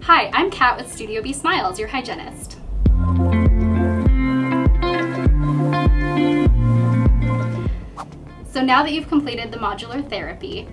Hi, I'm Kat with Studio B Smiles, your hygienist. So now that you've completed the modular therapy,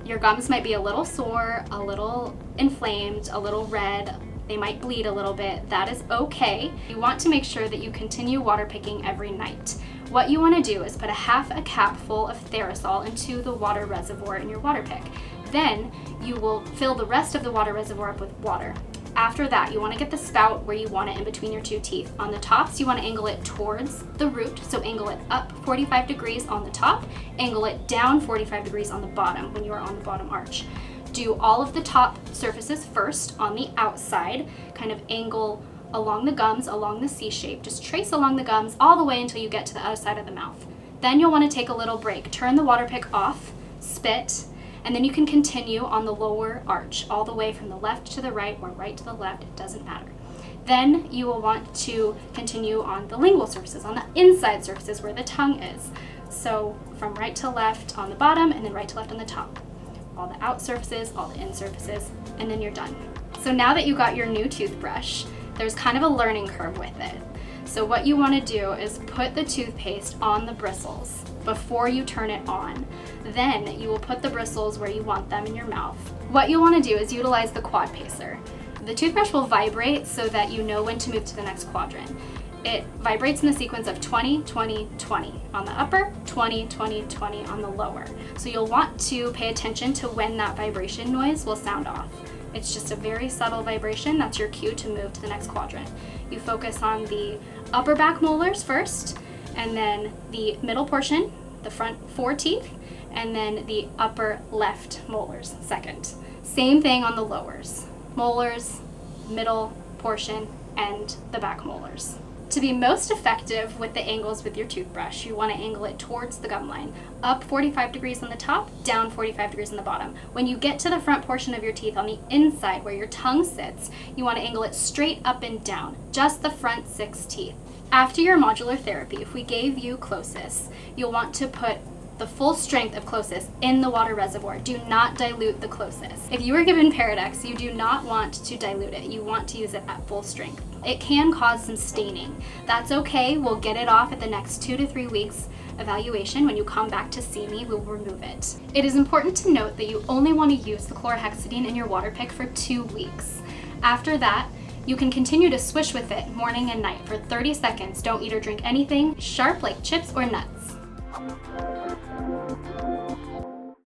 your gums might be a little sore, a little inflamed, a little red, they might bleed a little bit. That is okay. You want to make sure that you continue water picking every night. What you want to do is put half a cap full of Therasol into the water reservoir in your water pick. Then you will fill the rest of the water reservoir up with water. After that, you want to get the spout where you want it in between your two teeth. On the tops, you want to angle it towards the root, so angle it up 45 degrees on the top, angle it down 45 degrees on the bottom when you are on the bottom arch. Do all of the top surfaces first on the outside, kind of angle along the gums, along the C shape. Just trace along the gums all the way until you get to the other side of the mouth. Then you'll want to take a little break. Turn the water pick off, spit, and then you can continue on the lower arch, all the way from the left to the right or right to the left, it doesn't matter. Then you will want to continue on the lingual surfaces, on the inside surfaces where the tongue is. So from right to left on the bottom and then right to left on the top. All the out surfaces, all the in surfaces, and then you're done. So now that you got your new toothbrush, there's kind of a learning curve with it. So what you want to do is put the toothpaste on the bristles before you turn it on. Then you will put the bristles where you want them in your mouth. What you'll want to do is utilize the quad pacer. The toothbrush will vibrate so that you know when to move to the next quadrant. It vibrates in the sequence of 20, 20, 20 on the upper, 20, 20, 20 on the lower. So you'll want to pay attention to when that vibration noise will sound off. It's just a very subtle vibration. That's your cue to move to the next quadrant. You focus on the upper back molars first, and then the middle portion, the front 4 teeth, and then the upper left molars second. Same thing on the lowers. Molars, middle portion, and the back molars. To be most effective with the angles with your toothbrush, you want to angle it towards the gum line, up 45 degrees on the top, down 45 degrees on the bottom. When you get to the front portion of your teeth on the inside where your tongue sits, you want to angle it straight up and down, just the front 6 teeth. After your modular therapy, if we gave you Closys, you'll want to put the full strength of Closys in the water reservoir. Do not dilute the Closys. If you were given Paradex, you do not want to dilute it. You want to use it at full strength. It can cause some staining. That's okay. We'll get it off at the next 2 to 3 weeks evaluation. When you come back to see me, we'll remove it. It is important to note that you only want to use the chlorhexidine in your water pick for 2 weeks. After that, you can continue to swish with it morning and night for 30 seconds. Don't eat or drink anything sharp like chips or nuts.